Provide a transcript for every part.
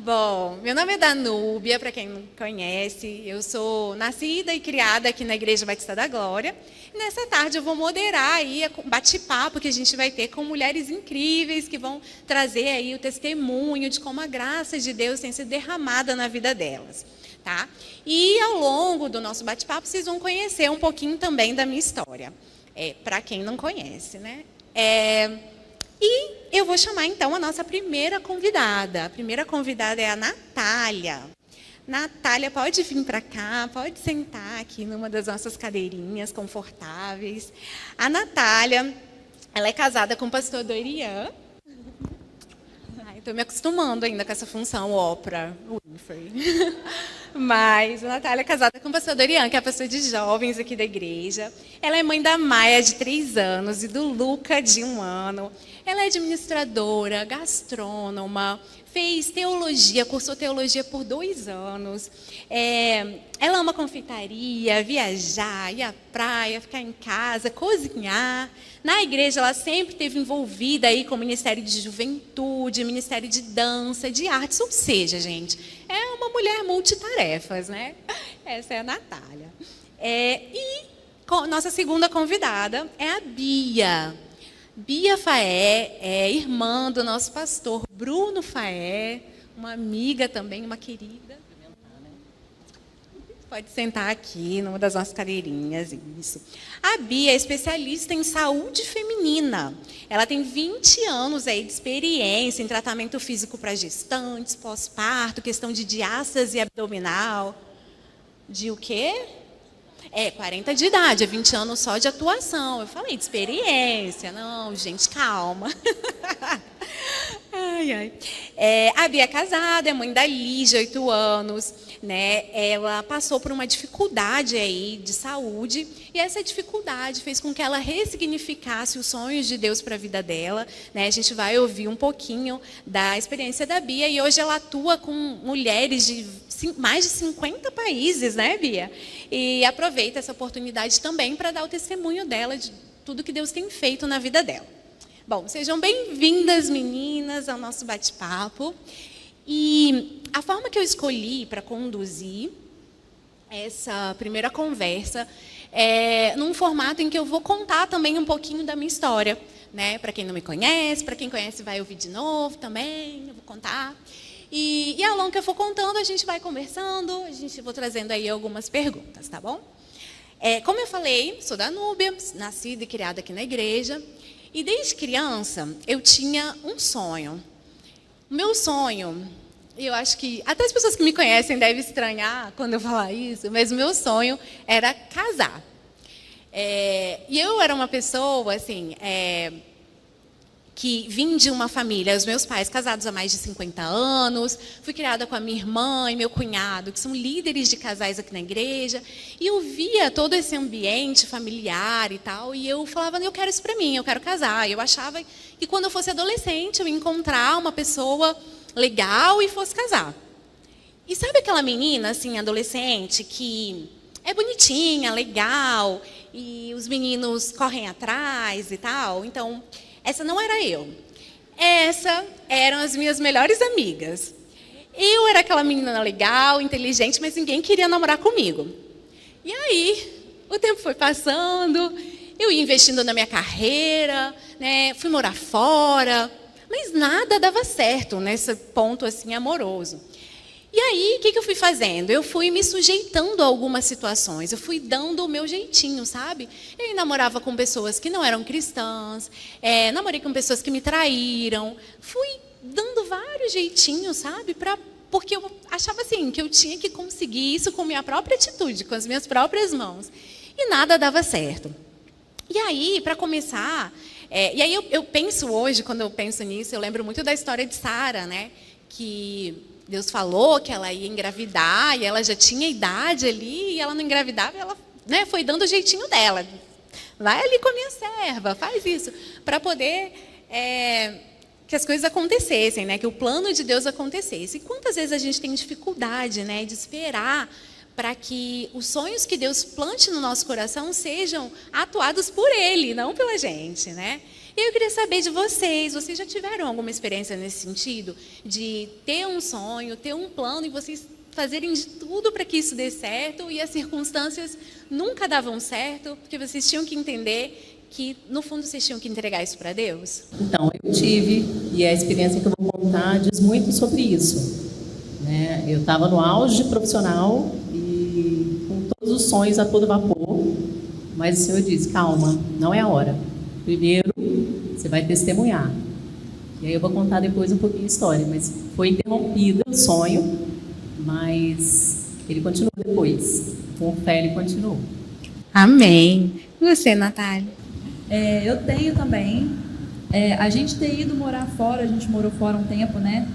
Bom, meu nome é Danúbia, para quem não conhece. Eu sou nascida e criada aqui na Igreja Batista da Glória. E nessa tarde eu vou moderar aí um bate-papo que a gente vai ter com mulheres incríveis que vão trazer aí o testemunho de como a graça de Deus tem sido derramada na vida delas. Tá? E ao longo do nosso bate-papo vocês vão conhecer um pouquinho também da minha história. Para quem não conhece, né? E eu vou chamar, então, a nossa primeira convidada. A primeira convidada é a Natália. Natália, pode vir para cá, pode sentar aqui numa das nossas cadeirinhas confortáveis. A Natália, ela é casada com o pastor Dorian. Estou me acostumando ainda com essa função, Oprah Winfrey. Mas a Natália é casada com o pastor Dorian, que é pastor de jovens aqui da igreja. Ela é mãe da Maia, de 3 anos, e do Luca, de 1 ano. Ela é administradora, gastrônoma, fez teologia, cursou teologia por 2 anos. Ela ama confeitaria, viajar, ir à praia, ficar em casa, cozinhar. Na igreja, ela sempre esteve envolvida aí com o Ministério de Juventude, Ministério de Dança, de Artes. Ou seja, gente, é uma mulher multitarefas, né? Essa é a Natália. Nossa segunda convidada é a Bia. Bia Faé é irmã do nosso pastor Bruno Faé, uma amiga também, uma querida. Pode sentar aqui numa das nossas cadeirinhas, isso. A Bia é especialista em saúde feminina. Ela tem 20 anos aí de experiência em tratamento físico para gestantes, pós-parto, questão de diástase abdominal. De o quê? 40 de idade, 20 anos só de atuação. Eu falei de experiência. Não, gente, calma. A Bia é casada, é mãe da Lígia, 8 anos. Né? Ela passou por uma dificuldade aí de saúde. E essa dificuldade fez com que ela ressignificasse os sonhos de Deus para a vida dela. Né? A gente vai ouvir um pouquinho da experiência da Bia. E hoje ela atua com mulheres de mais de 50 países, né, Bia? E aproveita essa oportunidade também para dar o testemunho dela de tudo que Deus tem feito na vida dela. Bom, sejam bem-vindas, meninas, ao nosso bate-papo. E a forma que eu escolhi para conduzir essa primeira conversa é num formato em que eu vou contar também um pouquinho da minha história, né? Para quem não me conhece, para quem conhece vai ouvir de novo também, eu vou contar. E ao longo que eu for contando, a gente vai conversando, vou trazendo aí algumas perguntas, tá bom? Como eu falei, sou da Danúbia, nascida e criada aqui na igreja. E desde criança, eu tinha um sonho. O meu sonho, eu acho que até as pessoas que me conhecem devem estranhar quando eu falar isso, mas o meu sonho era casar. E eu era uma pessoa, assim, que vim de uma família, os meus pais casados há mais de 50 anos, fui criada com a minha irmã e meu cunhado, que são líderes de casais aqui na igreja, e eu via todo esse ambiente familiar e tal, e eu falava, eu quero isso para mim, eu quero casar. Eu achava que quando eu fosse adolescente, eu ia encontrar uma pessoa legal e fosse casar. E sabe aquela menina, assim, adolescente, que é bonitinha, legal, e os meninos correm atrás e tal? Então, essa não era eu. Essa eram as minhas melhores amigas. Eu era aquela menina legal, inteligente, mas ninguém queria namorar comigo. E aí, o tempo foi passando, eu ia investindo na minha carreira, né, fui morar fora, mas nada dava certo nesse ponto assim amoroso. E aí, o que eu fui fazendo? Eu fui me sujeitando a algumas situações, eu fui dando o meu jeitinho, sabe? Eu namorava com pessoas que não eram cristãs, namorei com pessoas que me traíram, fui dando vários jeitinhos, sabe? Porque eu achava assim, que eu tinha que conseguir isso com minha própria atitude, com as minhas próprias mãos. E nada dava certo. E aí, para começar, e aí eu penso hoje, quando eu penso nisso, eu lembro muito da história de Sara, né? Que Deus falou que ela ia engravidar e ela já tinha idade ali e ela não engravidava, ela, né, foi dando o jeitinho dela. Vai ali com a minha serva, faz isso, para poder que as coisas acontecessem, né, que o plano de Deus acontecesse. E quantas vezes a gente tem dificuldade, né, de esperar para que os sonhos que Deus plante no nosso coração sejam atuados por Ele, não pela gente, né? E eu queria saber de vocês já tiveram alguma experiência nesse sentido? De ter um sonho, ter um plano e vocês fazerem de tudo para que isso dê certo e as circunstâncias nunca davam certo, porque vocês tinham que entender que, no fundo, vocês tinham que entregar isso para Deus? Então, eu tive, e a experiência que eu vou contar diz muito sobre isso, né? Eu estava no auge profissional e com todos os sonhos a todo vapor, mas o Senhor disse, calma, não é a hora. Primeiro, você vai testemunhar. E aí eu vou contar depois um pouquinho a história, mas foi interrompido o sonho, mas ele continuou depois. Com fé ele continuou. Amém. E você, Natália? Eu tenho também. A gente ter ido morar fora, a gente morou fora um tempo, né?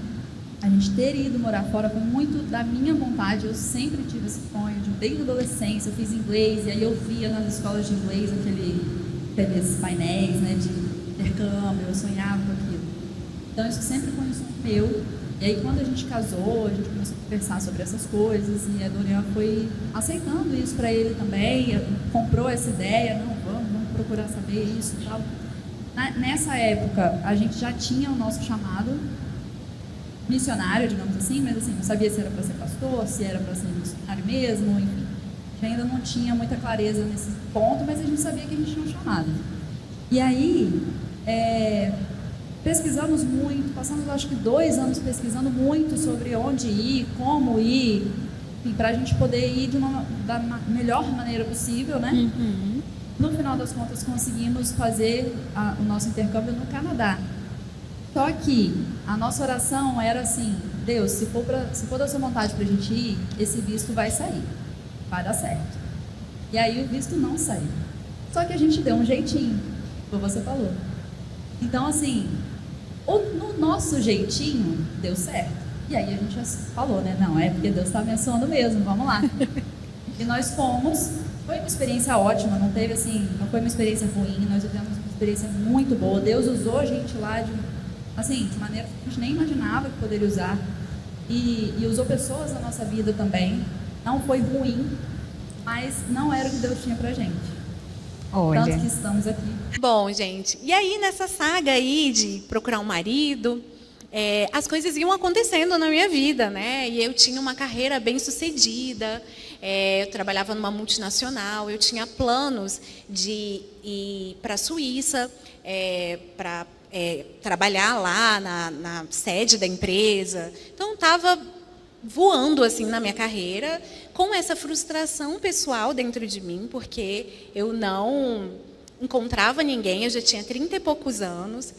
A gente ter ido morar fora foi muito da minha vontade. Eu sempre tive esse sonho, desde a adolescência, eu fiz inglês, e aí eu via nas escolas de inglês aqueles painéis, né, de intercâmbio, eu sonhava com aquilo. Então isso sempre foi um sonho meu. E aí quando a gente casou, a gente começou a conversar sobre essas coisas, e a Dorian foi aceitando isso para ele também, comprou essa ideia, não, vamos procurar saber isso e tal. Nessa época, a gente já tinha o nosso chamado missionário, digamos assim, mas assim, não sabia se era para ser pastor, se era para ser missionário mesmo, enfim. A gente ainda não tinha muita clareza nesse ponto, mas a gente sabia que a gente tinha um chamado. E aí, pesquisamos muito, passamos acho que 2 anos pesquisando muito sobre onde ir, como ir, para a gente poder ir da melhor maneira possível, né? Uhum. No final das contas, conseguimos fazer o nosso intercâmbio no Canadá. Só que a nossa oração era assim, Deus, se for da sua vontade para a gente ir, esse visto vai sair, vai dar certo. E aí o visto não saiu. Só que a gente deu um jeitinho, como você falou. Então, assim, no nosso jeitinho, deu certo. E aí a gente já falou, né? Não, é porque Deus está abençoando mesmo, vamos lá. E nós fomos, foi uma experiência ótima, não foi uma experiência ruim, nós tivemos uma experiência muito boa. Deus usou a gente lá de maneira que a gente nem imaginava que poderia usar. E usou pessoas na nossa vida também. Não foi ruim, mas não era o que Deus tinha pra gente. Olha. Tanto que estamos aqui. Bom, gente, e aí nessa saga aí de procurar um marido, as coisas iam acontecendo na minha vida, né? E eu tinha uma carreira bem sucedida, eu trabalhava numa multinacional, eu tinha planos de ir para a Suíça, para trabalhar lá na sede da empresa. Então, estava voando assim na minha carreira, com essa frustração pessoal dentro de mim, porque eu não encontrava ninguém, eu já tinha 30 e poucos anos.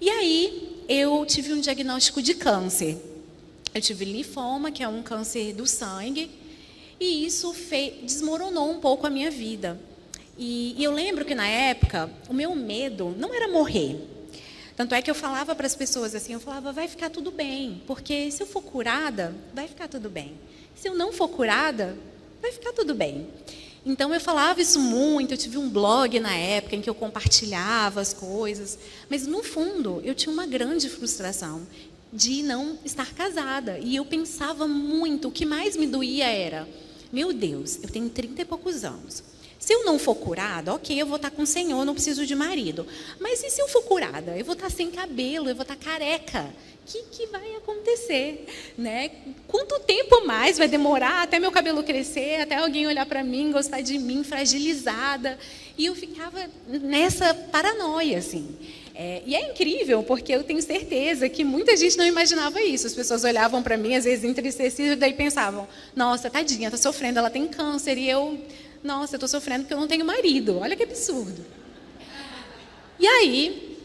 E aí, eu tive um diagnóstico de câncer. Eu tive linfoma, que é um câncer do sangue, e isso desmoronou um pouco a minha vida. E eu lembro que, na época, o meu medo não era morrer. Tanto é que eu falava para as pessoas assim, eu falava, vai ficar tudo bem, porque se eu for curada, vai ficar tudo bem. Se eu não for curada, vai ficar tudo bem. Então, eu falava isso muito, eu tive um blog na época em que eu compartilhava as coisas, mas, no fundo, eu tinha uma grande frustração de não estar casada. E eu pensava muito, o que mais me doía era, meu Deus, eu tenho 30 e poucos anos. Se eu não for curada, ok, eu vou estar com o Senhor, não preciso de marido. Mas e se eu for curada? Eu vou estar sem cabelo, eu vou estar careca. O que vai acontecer? Né? Quanto tempo mais vai demorar até meu cabelo crescer, até alguém olhar para mim, gostar de mim, fragilizada? E eu ficava nessa paranoia, assim. E é incrível, porque eu tenho certeza que muita gente não imaginava isso. As pessoas olhavam para mim, às vezes entristecidas, daí pensavam, nossa, tadinha, está sofrendo, ela tem câncer, e eu... Nossa, eu estou sofrendo porque eu não tenho marido. Olha que absurdo. E aí,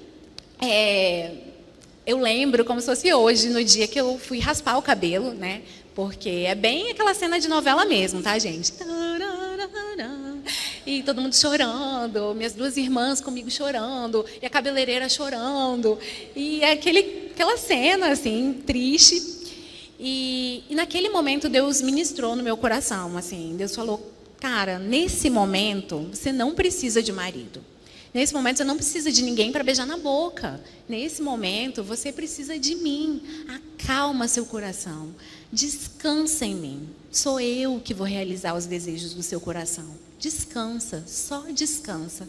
eu lembro como se fosse hoje, no dia que eu fui raspar o cabelo, né? Porque é bem aquela cena de novela mesmo, tá, gente? E todo mundo chorando, minhas 2 irmãs comigo chorando, e a cabeleireira chorando. E aquela cena, assim, triste. E naquele momento, Deus ministrou no meu coração, assim. Deus falou, cara, nesse momento, você não precisa de marido. Nesse momento, você não precisa de ninguém para beijar na boca. Nesse momento, você precisa de mim. Acalma seu coração. Descansa em mim. Sou eu que vou realizar os desejos do seu coração. Descansa, só descansa.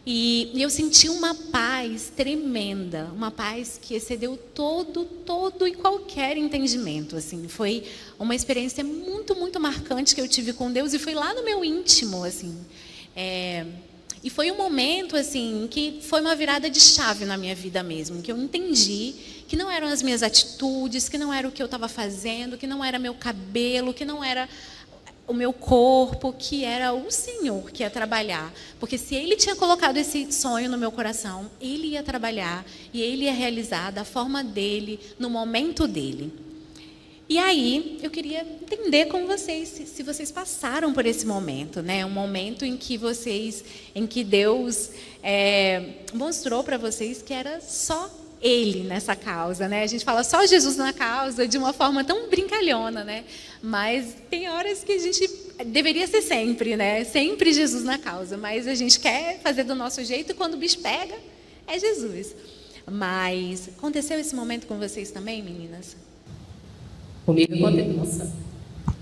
E eu senti uma paz tremenda, uma paz que excedeu todo e qualquer entendimento. Assim, foi uma experiência muito, muito marcante que eu tive com Deus, e foi lá no meu íntimo, assim. E foi um momento, assim, que foi uma virada de chave na minha vida mesmo, que eu entendi que não eram as minhas atitudes, que não era o que eu estava fazendo, que não era meu cabelo, que não era o meu corpo, que era o Senhor que ia trabalhar. Porque se Ele tinha colocado esse sonho no meu coração, Ele ia trabalhar e Ele ia realizar da forma dEle, no momento dEle. E aí, eu queria entender com vocês, se vocês passaram por esse momento, né? Um momento em que Deus mostrou para vocês que era só Ele nessa causa, né? A gente fala só Jesus na causa de uma forma tão brincalhona, né? Mas tem horas que a gente deveria ser sempre, né? Sempre Jesus na causa, mas a gente quer fazer do nosso jeito e quando o bicho pega, é Jesus. Mas aconteceu esse momento com vocês também, meninas? Comigo aconteceu. Nossa.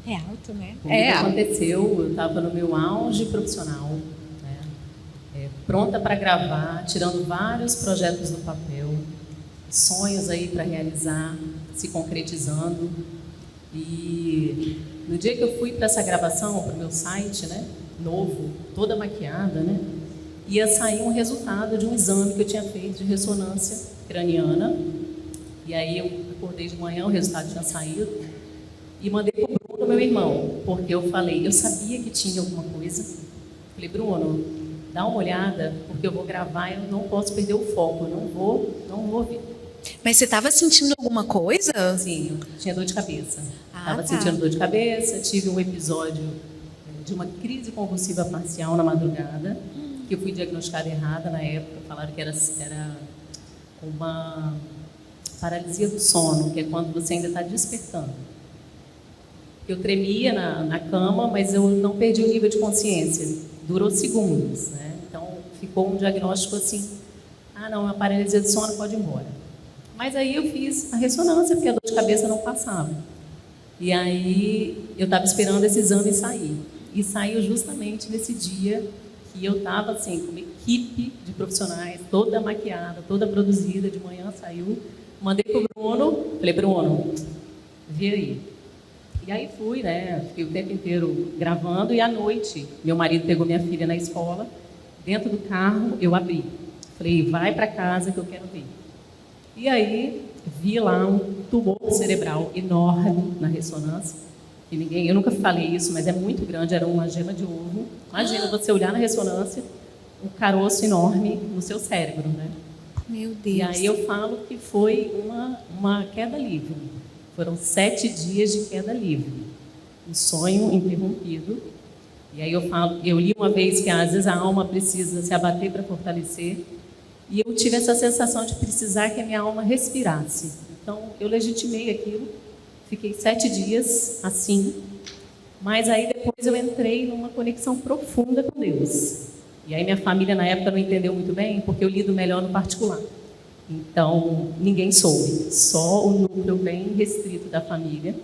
É alto, né? Comigo aconteceu, eu estava no meu auge profissional, né? Pronta para gravar, tirando vários projetos do papel, sonhos aí para realizar, se concretizando. E no dia que eu fui para essa gravação, para o meu site, né, novo, toda maquiada, né, ia sair um resultado de um exame que eu tinha feito de ressonância craniana. E aí eu acordei de manhã, o resultado tinha saído, e mandei para o Bruno, meu irmão, porque eu sabia que tinha alguma coisa. Falei, Bruno, dá uma olhada, porque eu vou gravar e eu não posso perder o foco, eu não vou ver. Mas você estava sentindo alguma coisa? Sim, eu tinha dor de cabeça. Estava Tá. sentindo dor de cabeça, tive um episódio de uma crise convulsiva parcial na madrugada, que eu fui diagnosticada errada na época, falaram que era uma paralisia do sono, que é quando você ainda está despertando. Eu tremia na cama, mas eu não perdi o nível de consciência. Durou segundos, né? Então, ficou um diagnóstico assim, não, é uma paralisia do sono, pode ir embora. Mas aí eu fiz a ressonância, porque a dor de cabeça não passava. E aí eu estava esperando esse exame sair. E saiu justamente nesse dia que eu estava assim, com uma equipe de profissionais, toda maquiada, toda produzida, de manhã saiu. Mandei para o Bruno, falei, Bruno, vê aí. E aí fui, né? Fiquei o tempo inteiro gravando, e à noite, meu marido pegou minha filha na escola, dentro do carro eu abri. Falei, vai para casa que eu quero ver. E aí vi lá um tumor cerebral enorme na ressonância. E eu nunca falei isso, mas é muito grande, era uma gema de ovo. Imagina você olhar na ressonância, um caroço enorme no seu cérebro, né? Meu Deus. E aí eu falo que foi uma queda livre. Foram 7 dias de queda livre. Um sonho interrompido. E aí eu li uma vez que às vezes a alma precisa se abater para fortalecer. E eu tive essa sensação de precisar que a minha alma respirasse. Então eu legitimei aquilo. Fiquei 7 dias assim. Mas aí depois eu entrei numa conexão profunda com Deus. E aí minha família na época não entendeu muito bem, porque eu lido melhor no particular. Então, ninguém soube, só o núcleo bem restrito da família.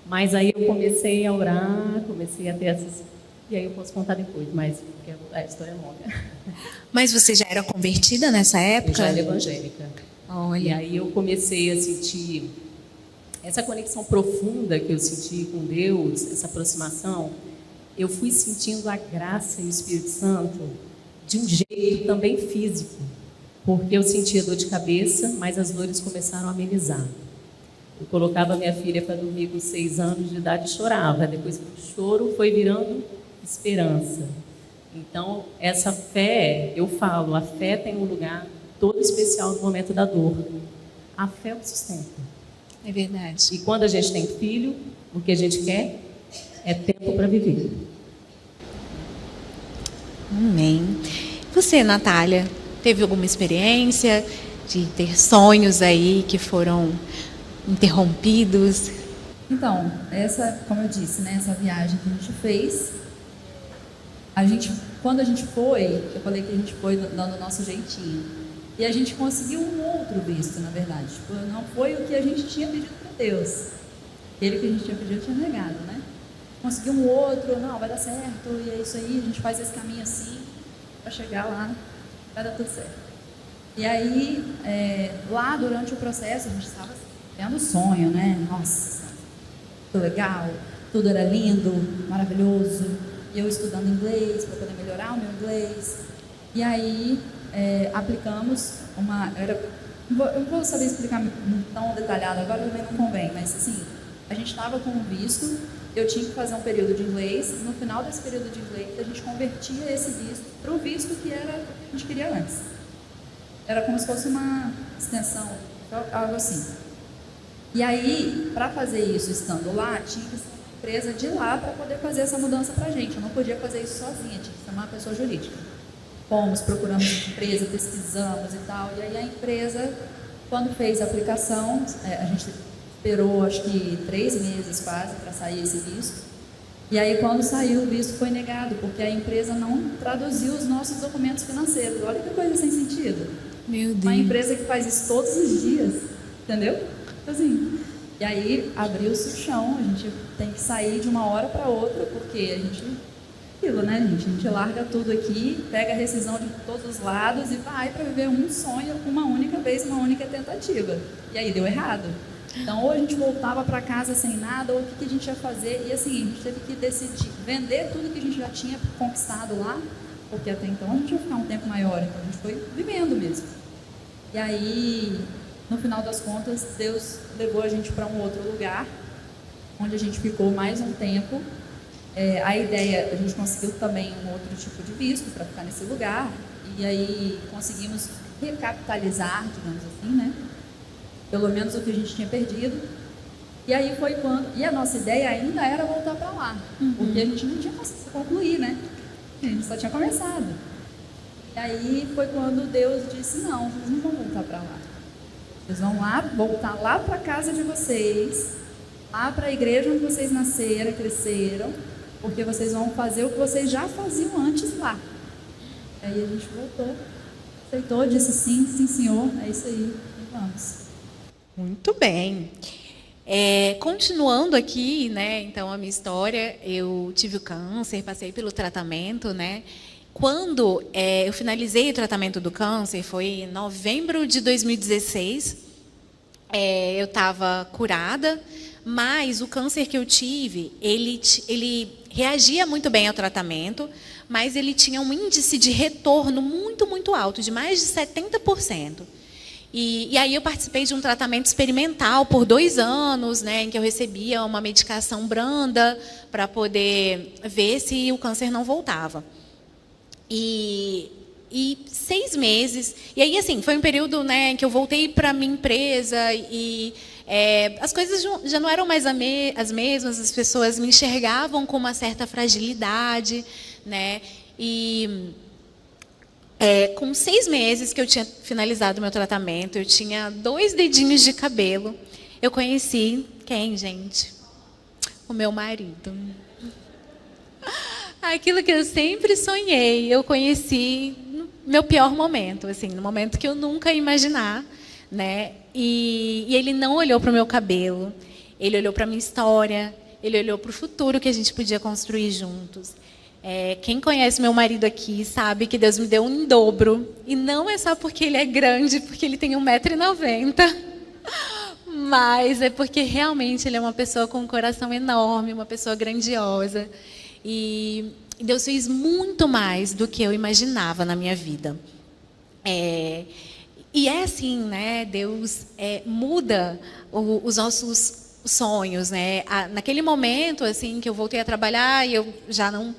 Mas aí eu comecei a orar, comecei a ter essas... E aí eu posso contar depois, mas porque a história é longa. Mas você já era convertida nessa época? Eu já era evangélica. Olha. E aí eu comecei a sentir essa conexão profunda que eu senti com Deus, essa aproximação. Eu fui sentindo a graça e o Espírito Santo de um jeito também físico, porque eu sentia dor de cabeça, mas as dores começaram a amenizar. Eu colocava minha filha para dormir com 6 anos de idade e chorava. Depois o choro foi virando esperança. Então, essa fé, eu falo, a fé tem um lugar todo especial no momento da dor. A fé é o sustenta. É verdade. E quando a gente tem filho, o que a gente quer é tempo para viver. Amém. Você, Natália, teve alguma experiência de ter sonhos aí que foram interrompidos? Então, como eu disse, né, essa viagem que a gente fez, quando a gente foi, eu falei que a gente foi dando o nosso jeitinho. E a gente conseguiu um outro visto, na verdade. Tipo, não foi o que a gente tinha pedido para Deus. Aquele que a gente tinha pedido tinha negado, né? Conseguiu um outro, não, vai dar certo, e é isso aí, a gente faz esse caminho assim. para chegar lá, vai dar tudo certo. E aí, lá durante o processo, a gente estava tendo sonho, né? Nossa, tudo legal, tudo era lindo, maravilhoso. E eu estudando inglês para poder melhorar o meu inglês. E aí, aplicamos eu não vou saber explicar tão detalhado agora, também não convém, mas assim, a gente estava com um visto, eu tinha que fazer um período de inglês, no final desse período de inglês, a gente convertia esse visto para o visto que era o que a gente queria antes. Era como se fosse uma extensão, algo assim. E aí, para fazer isso estando lá, tinha que ser uma empresa de lá para poder fazer essa mudança para a gente. Eu não podia fazer isso sozinha, tinha que ser uma pessoa jurídica. Fomos, procuramos empresa, pesquisamos e tal. E aí a empresa, quando fez a aplicação, a gente esperou acho que 3 meses quase para sair esse visto. E aí quando saiu o visto foi negado, porque a empresa não traduziu os nossos documentos financeiros. Olha que coisa sem sentido. Meu Deus. Uma empresa que faz isso todos os dias, entendeu? Assim. E aí abriu-se o chão, a gente tem que sair de uma hora para outra, porque a gente... aquilo, né, gente? A gente larga tudo aqui, pega a rescisão de todos os lados e vai para viver um sonho uma única vez, uma única tentativa. E aí deu errado. Então, ou a gente voltava para casa sem nada, ou o que a gente ia fazer. E assim, a gente teve que decidir, vender tudo que a gente já tinha conquistado lá, porque até então a gente ia ficar um tempo maior, então a gente foi vivendo mesmo. E aí, no final das contas, Deus levou a gente para um outro lugar, onde a gente ficou mais um tempo. A ideia, a gente conseguiu também um outro tipo de visto para ficar nesse lugar, e aí conseguimos recapitalizar, digamos assim, né? Pelo menos o que a gente tinha perdido. E aí foi quando... E a nossa ideia ainda era voltar para lá, porque a gente não tinha conseguido concluir, né? A gente só tinha começado. E aí foi quando Deus disse, não, vocês não vão voltar para lá. Vocês vão voltar lá para a casa de vocês, lá para a igreja onde vocês nasceram, cresceram, porque vocês vão fazer o que vocês já faziam antes lá. E aí a gente voltou, aceitou, disse sim, sim senhor, é isso aí, vamos. Muito bem. Continuando aqui, né, então a minha história, eu tive o câncer, passei pelo tratamento, né. Quando eu finalizei o tratamento do câncer, foi em novembro de 2016, eu estava curada, mas o câncer que eu tive, ele reagia muito bem ao tratamento, mas ele tinha um índice de retorno muito, muito alto, de mais de 70%. E aí eu participei de um tratamento experimental por 2 anos, né, em que eu recebia uma medicação branda para poder ver se o câncer não voltava. E 6 meses, e aí assim, foi um período, né, em que eu voltei para a minha empresa e as coisas já não eram mais as mesmas, as pessoas me enxergavam com uma certa fragilidade, né, e com 6 meses que eu tinha finalizado o meu tratamento, eu tinha 2 dedinhos de cabelo, eu conheci quem, gente? O meu marido. Aquilo que eu sempre sonhei, eu conheci no meu pior momento, assim, no momento que eu nunca ia imaginar, né? E ele não olhou para o meu cabelo, ele olhou para a minha história, ele olhou para o futuro que a gente podia construir juntos. Quem conhece meu marido aqui sabe que Deus me deu um dobro, e não é só porque ele é grande, porque ele tem 1,90 m, mas é porque realmente ele é uma pessoa com um coração enorme, uma pessoa grandiosa. E Deus fez muito mais do que eu imaginava na minha vida. E é assim, né? Deus muda os nossos sonhos, né? Naquele momento, assim, que eu voltei a trabalhar e eu já não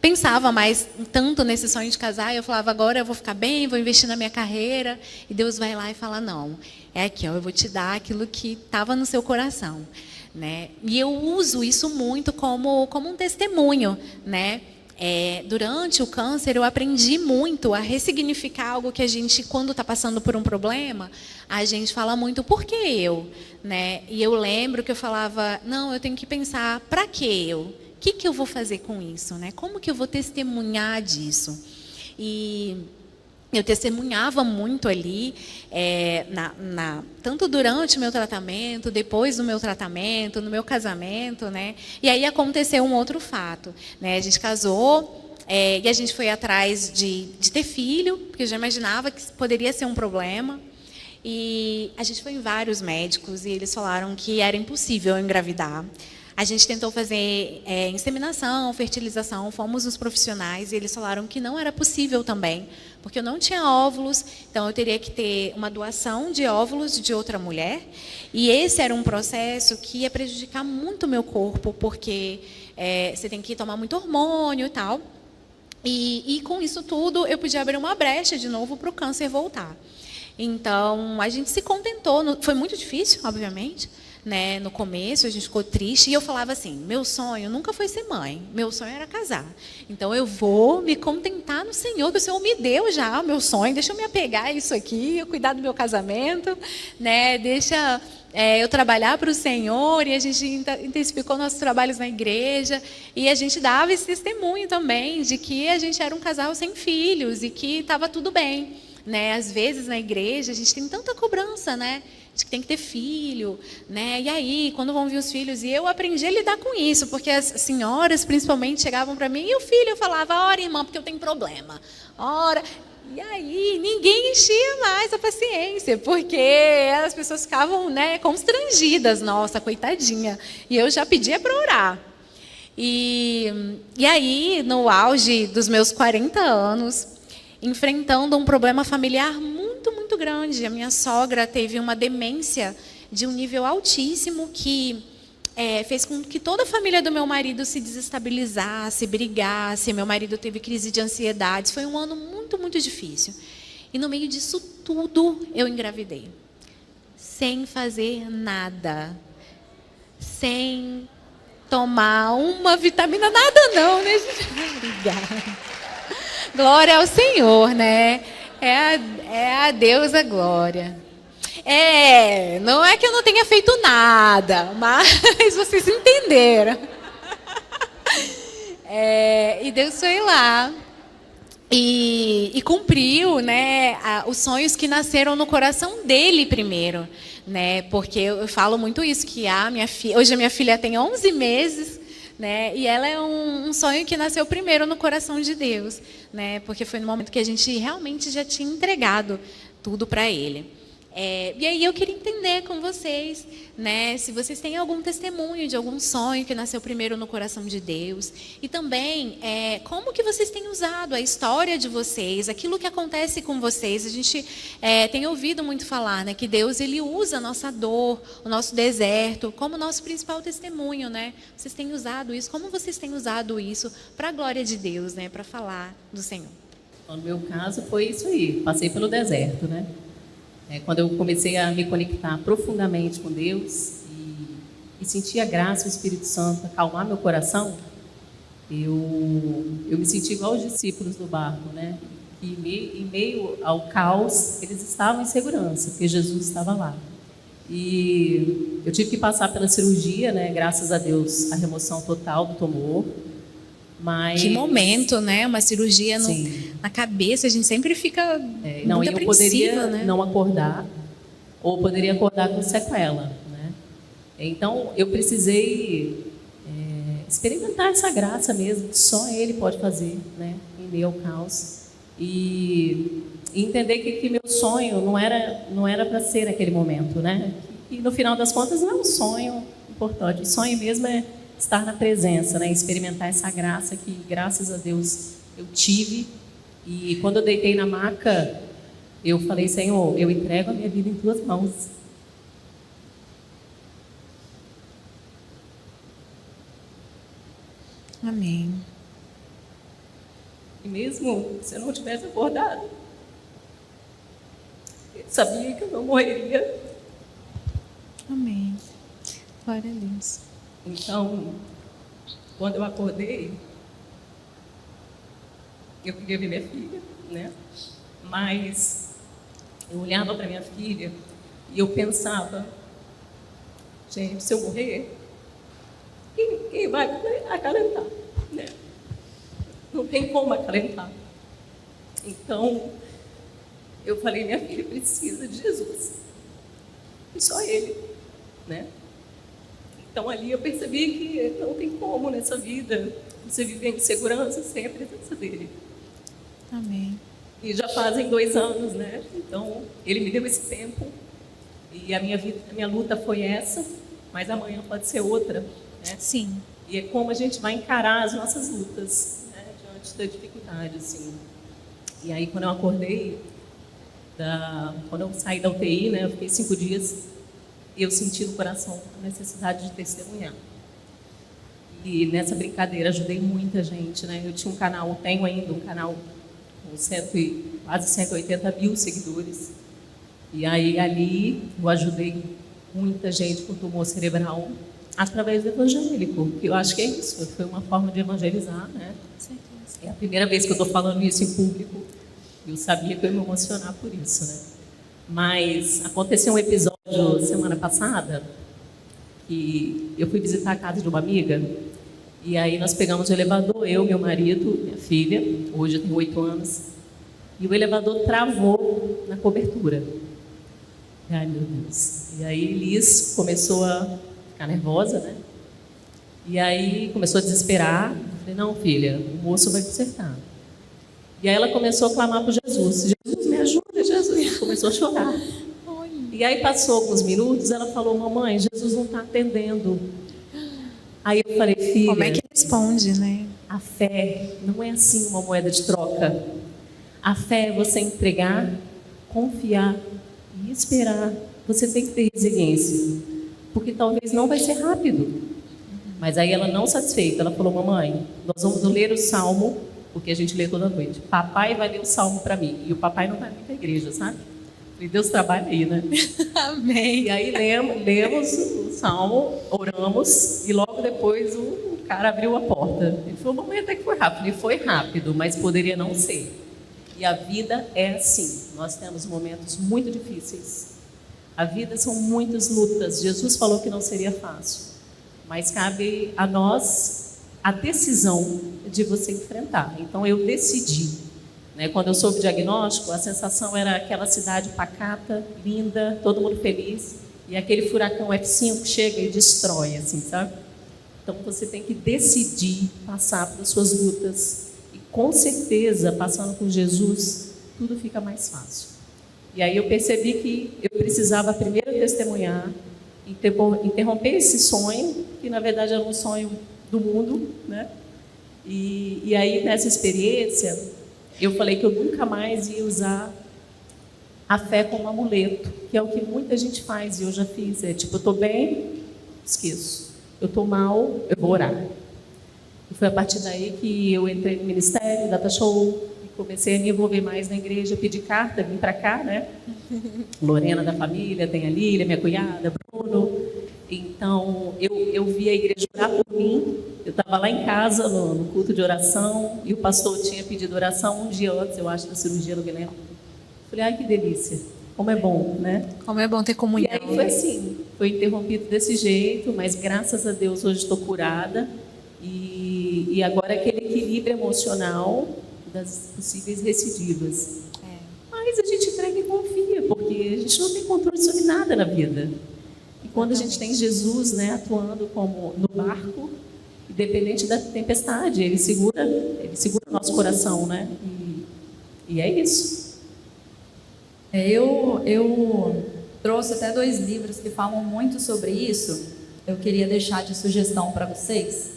pensava mais tanto nesse sonho de casar, eu falava, agora eu vou ficar bem, vou investir na minha carreira. E Deus vai lá e fala, não, é aqui, ó, eu vou te dar aquilo que estava no seu coração. Né? E eu uso isso muito como um testemunho, né? Durante o câncer, eu aprendi muito a ressignificar algo que a gente, quando está passando por um problema, a gente fala muito, por que eu? Né? E eu lembro que eu falava, não, eu tenho que pensar, para que eu? O que eu vou fazer com isso? Né? Como que eu vou testemunhar disso? E eu testemunhava muito ali, tanto durante o meu tratamento, depois do meu tratamento, no meu casamento, né? E aí aconteceu um outro fato, né? A gente casou, E a gente foi atrás de ter filho, porque eu já imaginava que poderia ser um problema. E a gente foi em vários médicos e eles falaram que era impossível eu engravidar. A gente tentou fazer inseminação, fertilização, fomos nos profissionais e eles falaram que não era possível também, porque eu não tinha óvulos, então eu teria que ter uma doação de óvulos de outra mulher. E esse era um processo que ia prejudicar muito o meu corpo, porque você tem que tomar muito hormônio e tal. E com isso tudo, eu podia abrir uma brecha de novo para o câncer voltar. Então, a gente se contentou. Foi muito difícil, obviamente, né? No começo, a gente ficou triste. E eu falava assim, meu sonho nunca foi ser mãe. Meu sonho era casar. Então, eu vou me contentar no Senhor, que o Senhor me deu já o meu sonho. Deixa eu me apegar a isso aqui, eu cuidar do meu casamento, né? Deixa eu trabalhar para o Senhor. E a gente intensificou nossos trabalhos na igreja. E a gente dava esse testemunho também de que a gente era um casal sem filhos e que estava tudo bem. Né? Às vezes na igreja a gente tem tanta cobrança, né? De que tem que ter filho, né? E aí, quando vão vir os filhos, e eu aprendi a lidar com isso, porque as senhoras principalmente chegavam para mim, e o filho, eu falava, ora irmã, porque eu tenho problema, ora. E aí, ninguém enchia mais a paciência, porque as pessoas ficavam, né, constrangidas, nossa, coitadinha. E eu já pedia para orar. E aí, no auge dos meus 40 anos, enfrentando um problema familiar muito, muito grande. A minha sogra teve uma demência de um nível altíssimo que fez com que toda a família do meu marido se desestabilizasse, brigasse. Meu marido teve crise de ansiedade. Foi um ano muito, muito difícil. E no meio disso tudo, eu engravidei. Sem fazer nada. Sem tomar uma vitamina, nada não, né? Obrigada. Glória ao Senhor, né? É a Deus a glória. Não é que eu não tenha feito nada, mas vocês entenderam. E Deus foi lá e cumpriu, né, os sonhos que nasceram no coração dele primeiro, né? Porque eu falo muito isso, que hoje a minha filha tem 11 meses, né? E ela é um sonho que nasceu primeiro no coração de Deus, né? Porque foi no momento que a gente realmente já tinha entregado tudo para Ele. E aí eu queria entender com vocês, né, se vocês têm algum testemunho de algum sonho que nasceu primeiro no coração de Deus. E também, como que vocês têm usado a história de vocês, aquilo que acontece com vocês. A gente tem ouvido muito falar, né, que Deus ele usa a nossa dor, o nosso deserto, como nosso principal testemunho. Né? Vocês têm usado isso? Como vocês têm usado isso para a glória de Deus, né, para falar do Senhor? No meu caso, foi isso aí. Passei pelo deserto, né? Quando eu comecei a me conectar profundamente com Deus e sentir a graça do Espírito Santo acalmar meu coração, eu me senti igual os discípulos do barco, né? E em meio ao caos, eles estavam em segurança, porque Jesus estava lá. E eu tive que passar pela cirurgia, né? Graças a Deus, a remoção total do tumor. Mas... Que momento, né? Uma cirurgia na cabeça, a gente sempre fica não, muito eu poderia, né? Não acordar, ou poderia acordar com sequela, né? Então, eu precisei experimentar essa graça mesmo, que só Ele pode fazer, né? Em meio ao caos. E entender que meu sonho não era para ser naquele momento, né? E no final das contas não é um sonho importante, o sonho mesmo é estar na presença, né? Experimentar essa graça que, graças a Deus, eu tive. E quando eu deitei na maca, eu falei, Senhor, eu entrego a minha vida em tuas mãos. Amém. E mesmo se eu não tivesse acordado, eu sabia que eu não morreria. Amém. Glória a Deus. Então, quando eu acordei, eu queria ver minha filha, né? Mas eu olhava para minha filha e eu pensava, gente, se eu morrer, quem vai acalentar, né? Não tem como acalentar. Então, eu falei, minha filha precisa de Jesus. E só Ele, né? Então ali eu percebi que não tem como nessa vida você viver em segurança sem a presença dele. Amém. E já fazem 2 anos, né? Então ele me deu esse tempo e a minha luta foi essa, mas amanhã pode ser outra, né? Sim. E é como a gente vai encarar as nossas lutas, né, diante da dificuldade, assim. E aí, quando eu acordei, quando eu saí da UTI, né, eu fiquei 5 dias, e eu senti no coração a necessidade de testemunhar. E nessa brincadeira ajudei muita gente, né? Eu tinha um canal, tenho ainda um canal com quase 180 mil seguidores. E aí, ali, eu ajudei muita gente com tumor cerebral, através do evangélico, que eu acho que é isso, foi uma forma de evangelizar, né? É a primeira vez que eu estou falando isso em público, eu sabia que eu ia me emocionar por isso, né? Mas aconteceu um episódio semana passada, que eu fui visitar a casa de uma amiga, e aí nós pegamos o elevador, eu, meu marido, minha filha, hoje eu tenho 8 anos, e o elevador travou na cobertura. Ai, meu Deus. E aí Liz começou a ficar nervosa, né? E aí começou a desesperar. Eu falei, não, filha, o moço vai consertar. E aí ela começou a clamar por Jesus. Jesus, me ajuda, Jesus. Começou a chorar. E aí passou alguns minutos, ela falou, mamãe, Jesus não está atendendo. Aí eu falei, filha... Como é que responde, né? A fé não é assim uma moeda de troca. A fé é você entregar, confiar e esperar. Você tem que ter resiliência. Porque talvez não vai ser rápido. Mas aí ela não satisfeita, ela falou, mamãe, nós vamos ler o Salmo, porque a gente lê toda noite. Papai vai ler o Salmo para mim. E o papai não vai muito à igreja, sabe? E Deus trabalha aí, né? Amém. E aí lemos o Salmo, oramos, e logo depois o cara abriu a porta. Ele falou, mamãe, até que foi rápido. E foi rápido, mas poderia não ser. E a vida é assim. Nós temos momentos muito difíceis. A vida são muitas lutas. Jesus falou que não seria fácil, mas cabe a nós a decisão de você enfrentar. Então eu decidi, né? Quando eu soube o diagnóstico, a sensação era aquela cidade pacata, linda, todo mundo feliz, e aquele furacão F5 chega e destrói, assim, sabe? Então você tem que decidir passar pelas suas lutas, e com certeza, passando com Jesus, tudo fica mais fácil. E aí eu percebi que eu precisava primeiro testemunhar, interromper esse sonho, que na verdade era um sonho do mundo, né? E aí nessa experiência, eu falei que eu nunca mais ia usar a fé como amuleto, que é o que muita gente faz, e eu já fiz. É tipo, eu estou bem, esqueço. Eu estou mal, eu vou orar. E foi a partir daí que eu entrei no ministério, Data Show, comecei a me envolver mais na igreja, pedi carta, vim para cá, né? Lorena da família, tem a Lília, minha cunhada, Bruno. Então, eu vi a igreja orar por mim. Eu estava lá em casa, no culto de oração, e o pastor tinha pedido oração um dia antes, eu acho, da cirurgia, não me lembro. Falei, ai, que delícia, como é bom, né? Como é bom ter comunhão. E aí foi assim, foi interrompido desse jeito, mas graças a Deus hoje estou curada. E agora aquele equilíbrio emocional das possíveis recidivas. Mas a gente entrega e confia, porque a gente não tem controle sobre nada na vida. E quando a gente tem Jesus, né, atuando como no barco, independente da tempestade, ele segura o nosso coração, né? E é isso. Eu trouxe até 2 livros que falam muito sobre isso. Eu queria deixar de sugestão para vocês.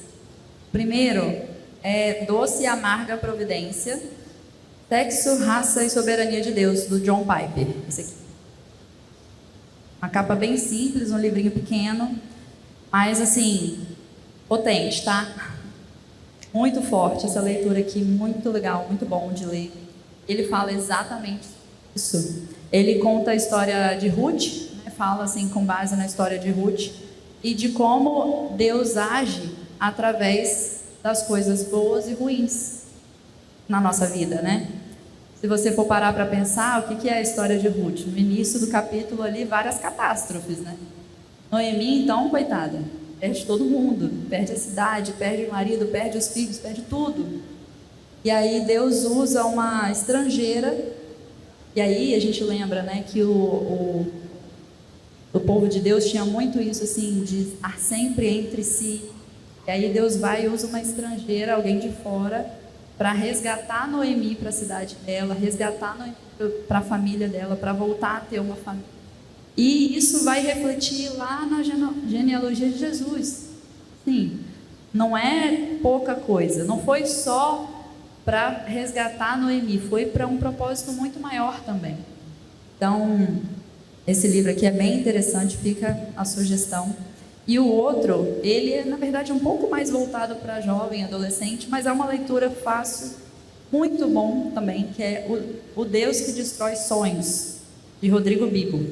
Primeiro é Doce e Amarga Providência, Sexo, Raça e Soberania de Deus, do John Piper. Esse aqui. Uma capa bem simples, um livrinho pequeno, mas assim, potente, tá? Muito forte essa leitura aqui, muito legal, muito bom de ler. Ele fala exatamente isso. Ele conta a história de Ruth, né? Fala assim com base na história de Ruth e de como Deus age através das coisas boas e ruins na nossa vida, né? Se você for parar para pensar, o que é a história de Ruth? No início do capítulo ali, várias catástrofes, né? Noemi, então, coitada, perde todo mundo, perde a cidade, perde o marido, perde os filhos, perde tudo. E aí Deus usa uma estrangeira, e aí a gente lembra, né, que o o povo de Deus tinha muito isso, assim, de estar sempre entre si. E aí Deus vai e usa uma estrangeira, alguém de fora, para resgatar Noemi para a cidade dela, resgatar Noemi para a família dela, para voltar a ter uma família. E isso vai refletir lá na genealogia de Jesus. Sim, não é pouca coisa. Não foi só para resgatar Noemi, foi para um propósito muito maior também. Então, esse livro aqui é bem interessante, fica a sugestão. E o outro, ele é, na verdade, um pouco mais voltado para jovem, adolescente, mas é uma leitura fácil, muito bom também, que é O Deus que Destrói Sonhos, de Rodrigo Bibo.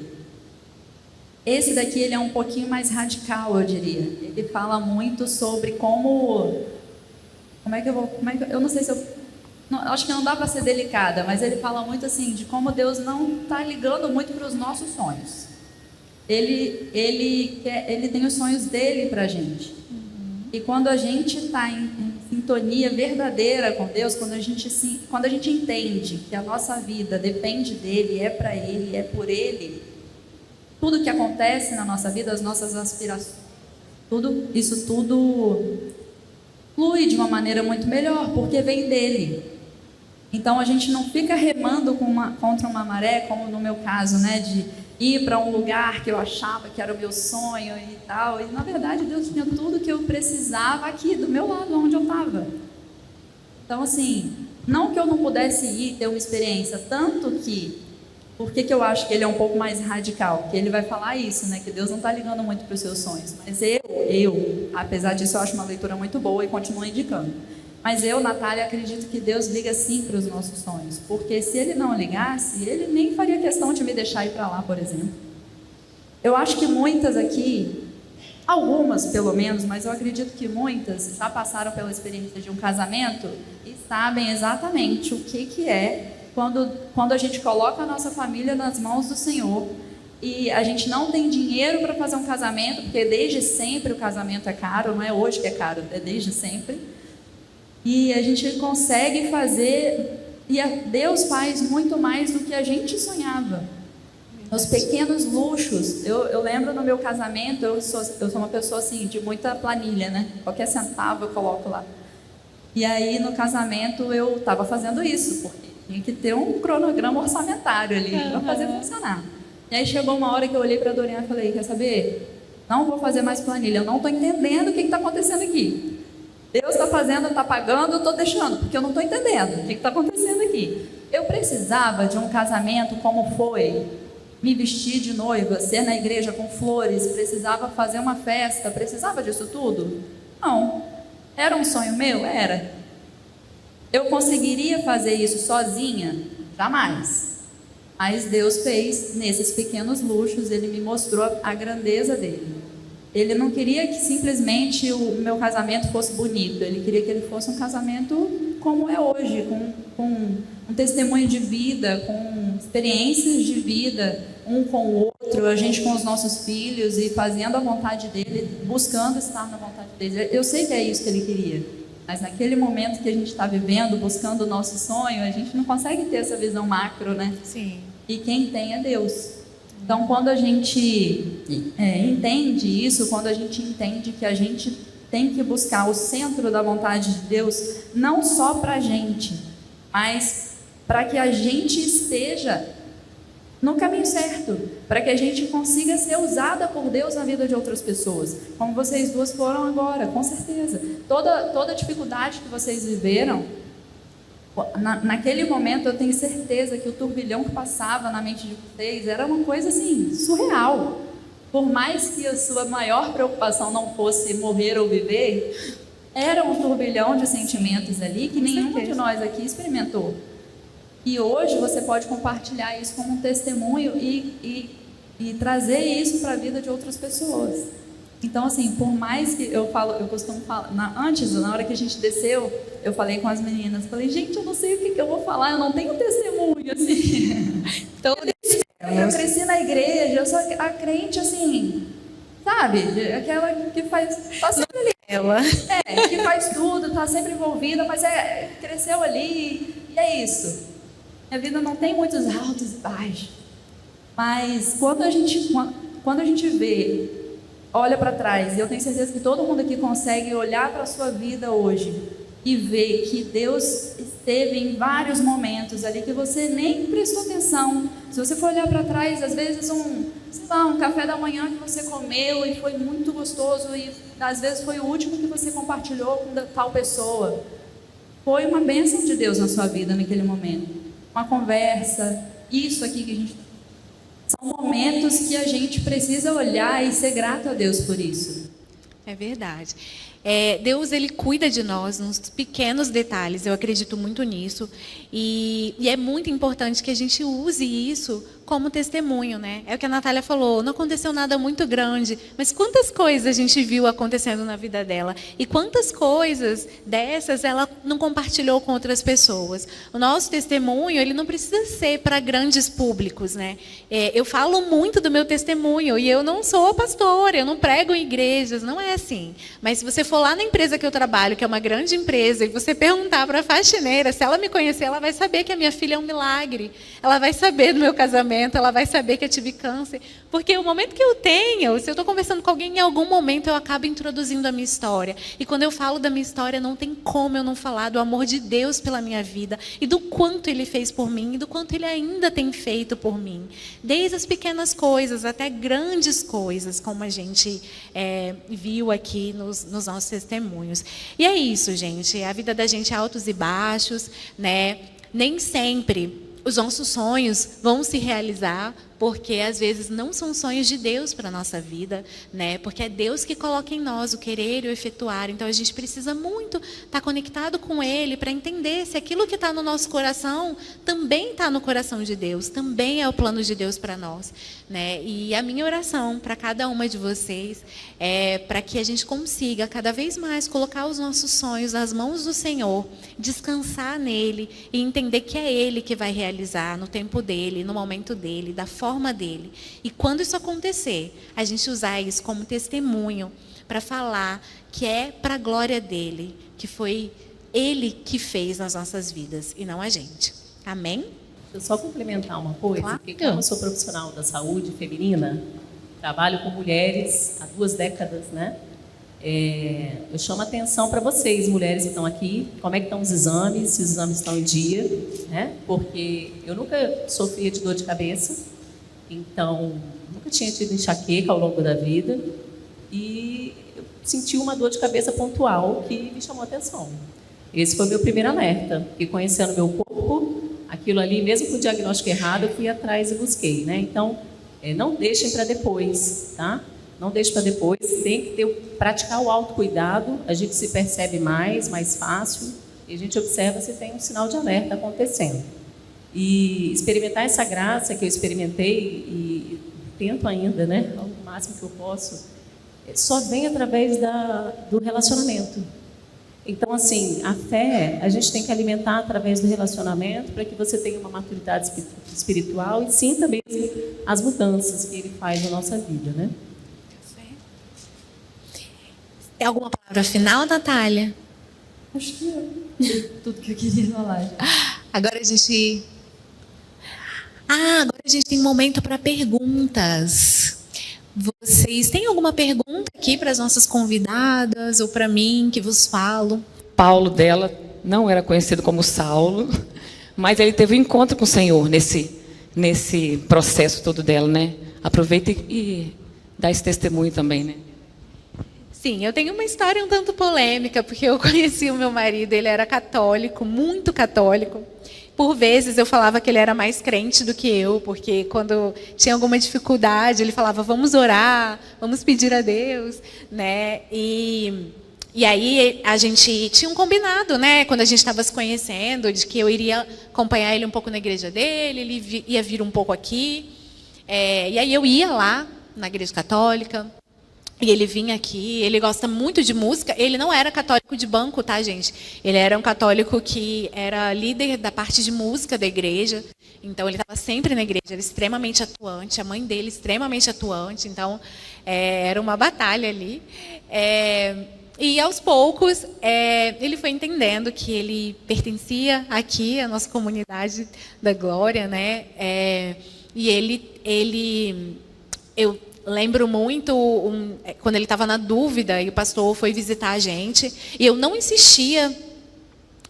Esse daqui, ele é um pouquinho mais radical, eu diria. Ele fala muito sobre como é que eu não sei se acho que não dá para ser delicada, mas ele fala muito assim, de como Deus não está ligando muito para os nossos sonhos. Ele tem os sonhos dele para a gente. E quando a gente está em sintonia verdadeira com Deus, quando a gente entende que a nossa vida depende dele, é para ele, é por ele, tudo que acontece na nossa vida, as nossas aspirações, isso tudo flui de uma maneira muito melhor, porque vem dele. Então a gente não fica remando contra uma maré, como no meu caso, né, de ir para um lugar que eu achava que era o meu sonho e tal. E na verdade Deus tinha tudo que eu precisava aqui do meu lado, onde eu estava. Então assim, não que eu não pudesse ir ter uma experiência, tanto que, por que eu acho que ele é um pouco mais radical? Porque ele vai falar isso, né, que Deus não está ligando muito para os seus sonhos. Mas eu, apesar disso, eu acho uma leitura muito boa e continuo indicando. Mas eu, Natália, acredito que Deus liga sim para os nossos sonhos. Porque se ele não ligasse, ele nem faria questão de me deixar ir para lá, por exemplo. Eu acho que muitas aqui, algumas pelo menos, mas eu acredito que muitas já passaram pela experiência de um casamento e sabem exatamente o que é quando a gente coloca a nossa família nas mãos do Senhor e a gente não tem dinheiro para fazer um casamento, porque desde sempre o casamento é caro, não é hoje que é caro, é desde sempre. E a gente consegue fazer, e Deus faz muito mais do que a gente sonhava. Os pequenos luxos. Eu lembro no meu casamento, eu sou uma pessoa assim, de muita planilha, né? Qualquer centavo eu coloco lá. E aí no casamento eu estava fazendo isso, porque tinha que ter um cronograma orçamentário ali para fazer funcionar. E aí chegou uma hora que eu olhei para a Doriana e falei, quer saber? Não vou fazer mais planilha, eu não estou entendendo o que está acontecendo aqui. Deus está fazendo, está pagando, eu estou deixando, porque eu não estou entendendo o que está acontecendo aqui. Eu precisava de um casamento como foi, me vestir de noiva, ser na igreja com flores, precisava fazer uma festa, precisava disso tudo? Não. Era um sonho meu? Era. Eu conseguiria fazer isso sozinha? Jamais. Mas Deus fez nesses pequenos luxos, Ele me mostrou a grandeza dele. Ele não queria que simplesmente o meu casamento fosse bonito, Ele queria que ele fosse um casamento como é hoje, com um testemunho de vida, com experiências de vida, um com o outro, a gente com os nossos filhos e fazendo a vontade dele, buscando estar na vontade dele. Eu sei que é isso que Ele queria, mas naquele momento que a gente está vivendo, buscando o nosso sonho, a gente não consegue ter essa visão macro, né? Sim. E quem tem é Deus. Então, quando a gente entende isso, quando a gente entende que a gente tem que buscar o centro da vontade de Deus, não só para a gente, mas para que a gente esteja no caminho certo, para que a gente consiga ser usada por Deus na vida de outras pessoas, como vocês duas foram agora, com certeza. Toda dificuldade que vocês viveram, naquele momento eu tenho certeza que o turbilhão que passava na mente de vocês era uma coisa assim, surreal. Por mais que a sua maior preocupação não fosse morrer ou viver, era um turbilhão de sentimentos ali que nenhuma de nós aqui experimentou. E hoje você pode compartilhar isso como um testemunho e trazer isso para a vida de outras pessoas. Então, assim, por mais que eu costumo falar, na hora que a gente desceu, eu falei com as meninas, falei, gente, eu não sei o que eu vou falar, eu não tenho testemunho, assim. Então, eu cresci na igreja, eu sou a crente, assim, sabe? Aquela que tá sempre ali. Que faz tudo, tá sempre envolvida, mas cresceu ali e é isso. Minha vida não tem muitos altos e baixos. Mas quando quando a gente olha para trás, e eu tenho certeza que todo mundo aqui consegue olhar para a sua vida hoje e ver que Deus esteve em vários momentos ali que você nem prestou atenção. Se você for olhar para trás, às vezes um café da manhã que você comeu e foi muito gostoso, e às vezes foi o último que você compartilhou com tal pessoa. Foi uma bênção de Deus na sua vida naquele momento. Uma conversa, isso aqui que a gente... São momentos que a gente precisa olhar e ser grato a Deus por isso. É verdade. Deus, ele cuida de nós nos pequenos detalhes, eu acredito muito nisso. E é muito importante que a gente use isso como testemunho, né? É o que a Natália falou, não aconteceu nada muito grande, mas quantas coisas a gente viu acontecendo na vida dela, e quantas coisas dessas ela não compartilhou com outras pessoas. O nosso testemunho, ele não precisa ser para grandes públicos, né? Eu falo muito do meu testemunho, e eu não sou pastora, eu não prego em igrejas, não é assim. Mas se você for lá na empresa que eu trabalho, que é uma grande empresa, e você perguntar para a faxineira, se ela me conhecer, ela vai saber que a minha filha é um milagre, ela vai saber do meu casamento, ela vai saber que eu tive câncer, porque o momento que eu tenho, se eu estou conversando com alguém, em algum momento eu acabo introduzindo a minha história, e quando eu falo da minha história, não tem como eu não falar do amor de Deus pela minha vida, e do quanto Ele fez por mim, e do quanto Ele ainda tem feito por mim, desde as pequenas coisas até grandes coisas, como a gente viu aqui nos nossos testemunhos. E é isso, gente, a vida da gente é altos e baixos, né? Nem sempre os nossos sonhos vão se realizar, porque às vezes não são sonhos de Deus para a nossa vida, né? Porque é Deus que coloca em nós o querer e o efetuar. Então a gente precisa muito estar conectado com Ele para entender se aquilo que está no nosso coração também está no coração de Deus, também é o plano de Deus para nós, né? E a minha oração para cada uma de vocês é para que a gente consiga cada vez mais colocar os nossos sonhos nas mãos do Senhor, descansar nele e entender que é Ele que vai realizar no tempo dele, no momento dele, da forma dele. E quando isso acontecer, a gente usar isso como testemunho para falar que é para a glória dele, que foi Ele que fez nas nossas vidas e não a gente. Amém? Deixa eu só complementar uma coisa, Claro. porque como eu sou profissional da saúde feminina, trabalho com mulheres há 2 décadas, né? Eu chamo a atenção para vocês, mulheres que estão aqui, como é que estão os exames, se os exames estão em dia, né? Porque eu nunca sofria de dor de cabeça, então nunca tinha tido enxaqueca ao longo da vida, e eu senti uma dor de cabeça pontual que me chamou a atenção. Esse foi o meu primeiro alerta, porque conhecendo meu corpo, aquilo ali, mesmo com o diagnóstico errado, eu fui atrás e busquei, né? Então, não deixem para depois, tá? Não deixe para depois, tem que praticar o autocuidado, a gente se percebe mais fácil, e a gente observa se tem um sinal de alerta acontecendo. E experimentar essa graça que eu experimentei, e tento ainda, né, ao máximo que eu posso, só vem através do relacionamento. Então, assim, a fé, a gente tem que alimentar através do relacionamento para que você tenha uma maturidade espiritual e sinta mesmo as mudanças que Ele faz na nossa vida, né? Tem alguma palavra final, Natália? Acho que é tudo que eu queria falar. Agora a gente tem um momento para perguntas. Vocês têm alguma pergunta aqui para as nossas convidadas ou para mim que vos falo? Paulo dela não era conhecido como Saulo, mas ele teve um encontro com o Senhor nesse processo todo dela, né? Aproveita e dá esse testemunho também, né? Sim, eu tenho uma história um tanto polêmica, porque eu conheci o meu marido, ele era católico, muito católico. Por vezes eu falava que ele era mais crente do que eu, porque quando tinha alguma dificuldade, ele falava, vamos orar, vamos pedir a Deus, né? E aí a gente tinha um combinado, né? Quando a gente estava se conhecendo, de que eu iria acompanhar ele um pouco na igreja dele, ele ia vir um pouco aqui. E aí eu ia lá na igreja católica. E ele vinha aqui, ele gosta muito de música. Ele não era católico de banco, tá, gente? Ele era um católico que era líder da parte de música da igreja. Então, ele estava sempre na igreja, era extremamente atuante. A mãe dele, extremamente atuante. Então, era uma batalha ali. E, aos poucos, ele foi entendendo que ele pertencia aqui à nossa comunidade da Glória, né? lembro muito quando ele estava na dúvida e o pastor foi visitar a gente, e eu não insistia.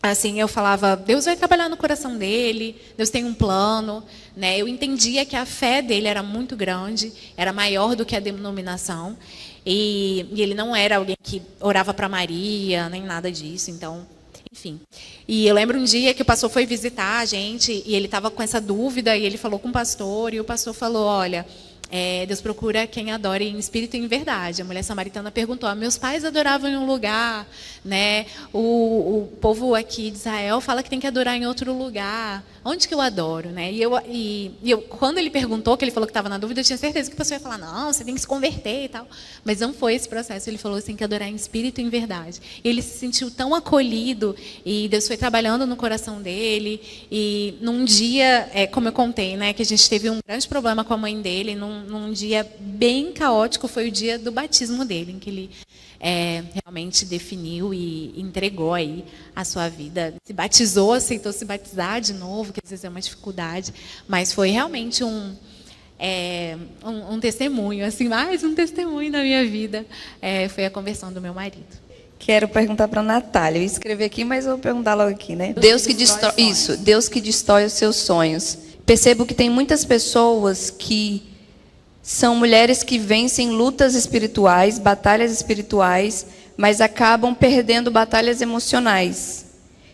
Assim, eu falava, Deus vai trabalhar no coração dele, Deus tem um plano, né? Eu entendia que a fé dele era muito grande, era maior do que a denominação, e ele não era alguém que orava para Maria, nem nada disso, então, enfim. E eu lembro um dia que o pastor foi visitar a gente, e ele estava com essa dúvida, e ele falou com o pastor, e o pastor falou, olha, Deus procura quem adore em espírito e em verdade. A mulher samaritana perguntou, meus pais adoravam em um lugar, né? O povo aqui de Israel fala que tem que adorar em outro lugar. Onde que eu adoro, né? E eu, quando ele perguntou, que ele falou que estava na dúvida, eu tinha certeza que o pastor ia falar, não, você tem que se converter e tal. Mas não foi esse processo. Ele falou, você tem que adorar em espírito e em verdade. E ele se sentiu tão acolhido, e Deus foi trabalhando no coração dele. E num dia, como eu contei, né, que a gente teve um grande problema com a mãe dele, num dia bem caótico, foi o dia do batismo dele, em que ele realmente definiu e entregou aí a sua vida. Se batizou, aceitou se batizar de novo, que às vezes é uma dificuldade, mas foi realmente um testemunho, assim, mais um testemunho da minha vida, foi a conversão do meu marido. Quero perguntar para a Natália. Eu escrevi aqui, mas eu vou perguntar logo aqui, né? Deus que destrói isso, Deus que destrói os seus sonhos. Percebo que tem muitas pessoas que são mulheres que vencem lutas espirituais, batalhas espirituais, mas acabam perdendo batalhas emocionais.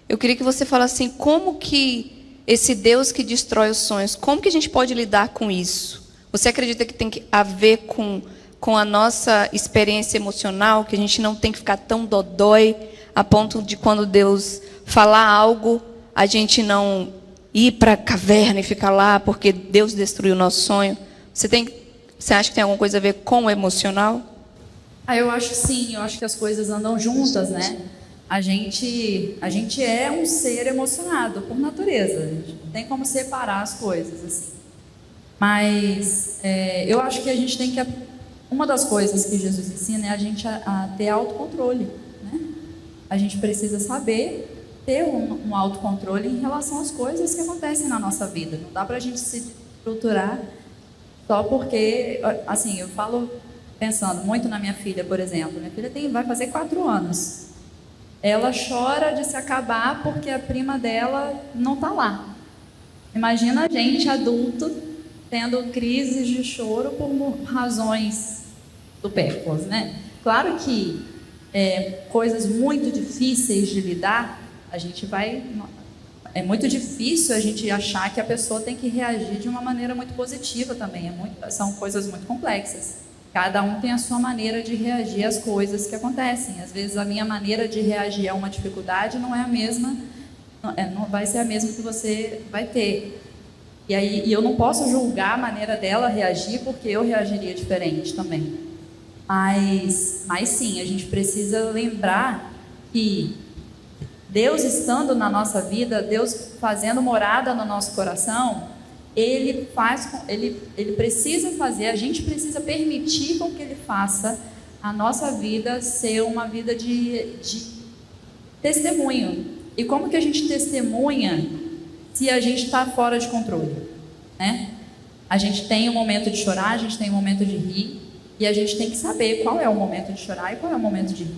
Eu queria que você falasse assim, como que esse Deus que destrói os sonhos, como que a gente pode lidar com isso? Você acredita que tem a ver com a nossa experiência emocional, que a gente não tem que ficar tão dodói, a ponto de quando Deus falar algo, a gente não ir para a caverna e ficar lá, porque Deus destruiu o nosso sonho? Você acha que tem alguma coisa a ver com o emocional? Eu acho que sim, eu acho que as coisas andam juntas, né? A gente é um ser emocionado por natureza, a gente não tem como separar as coisas assim. Mas eu acho que a gente tem que, uma das coisas que Jesus ensina é a gente a ter autocontrole, né? A gente precisa saber ter um autocontrole em relação às coisas que acontecem na nossa vida. Não dá para a gente se estruturar só porque, assim, eu falo pensando muito na minha filha, por exemplo. Minha filha vai fazer 4 anos. Ela chora de se acabar porque a prima dela não está lá. Imagina a gente, adulto, tendo crises de choro por razões supérfluas, né? Claro que coisas muito difíceis de lidar, a gente vai... É muito difícil a gente achar que a pessoa tem que reagir de uma maneira muito positiva também. São coisas muito complexas. Cada um tem a sua maneira de reagir às coisas que acontecem. Às vezes a minha maneira de reagir a uma dificuldade não é a mesma, não vai ser a mesma que você vai ter. E eu não posso julgar a maneira dela reagir, porque eu reagiria diferente também. Mas sim, a gente precisa lembrar que Deus estando na nossa vida, Deus fazendo morada no nosso coração, Ele precisa fazer, a gente precisa permitir com que Ele faça a nossa vida ser uma vida de testemunho. E como que a gente testemunha se a gente está fora de controle, né? A gente tem um momento de chorar, a gente tem um momento de rir, e a gente tem que saber qual é o momento de chorar e qual é o momento de rir.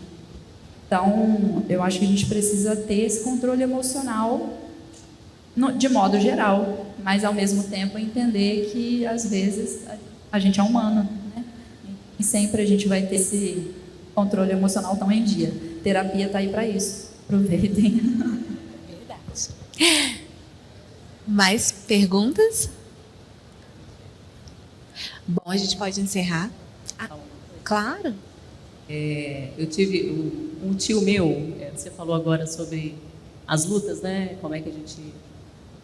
Então, eu acho que a gente precisa ter esse controle emocional de modo geral, mas ao mesmo tempo entender que às vezes a gente é humano, né? E sempre a gente vai ter esse controle emocional tão em dia. Terapia está aí para isso. Aproveitem. Verdade. Mais perguntas? Bom, a gente pode encerrar. Claro. Eu tive um tio meu, você falou agora sobre as lutas, né? Como é que a gente...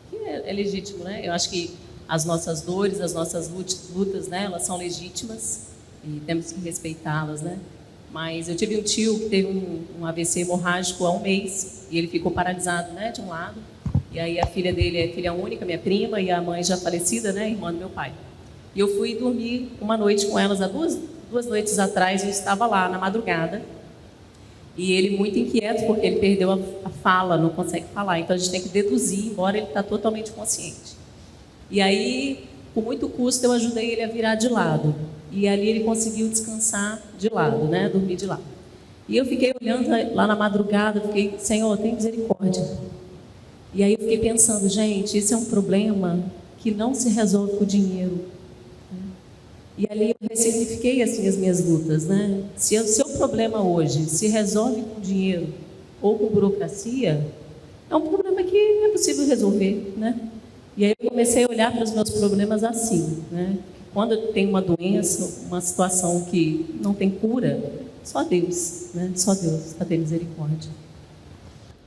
Que é legítimo, né? Eu acho que as nossas dores, as nossas lutas, né? Elas são legítimas e temos que respeitá-las, né? Mas eu tive um tio que teve um AVC hemorrágico há 1 mês e ele ficou paralisado, né? De um lado. E aí a filha dele é filha única, minha prima, e a mãe já falecida, né? Irmã do meu pai. E eu fui dormir uma noite com elas há duas noites atrás, eu estava lá na madrugada, e ele muito inquieto, porque ele perdeu a fala, não consegue falar, então a gente tem que deduzir, embora ele está totalmente consciente. E aí, com muito custo, eu ajudei ele a virar de lado. E ali ele conseguiu descansar de lado, né? Dormir de lado. E eu fiquei olhando lá na madrugada, fiquei, Senhor, tem misericórdia. E aí eu fiquei pensando, gente, isso é um problema que não se resolve com dinheiro. E ali eu ressignifiquei assim as minhas lutas, né? Se o seu problema hoje se resolve com dinheiro ou com burocracia, é um problema que é possível resolver, né? E aí eu comecei a olhar para os meus problemas assim, né? Quando eu tenho uma doença, uma situação que não tem cura, só Deus, né? Só Deus para ter misericórdia.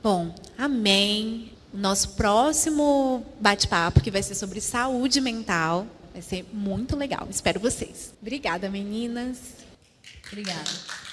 Bom, amém. O nosso próximo bate-papo, que vai ser sobre saúde mental, vai ser muito legal. Espero vocês. Obrigada, meninas. Obrigada.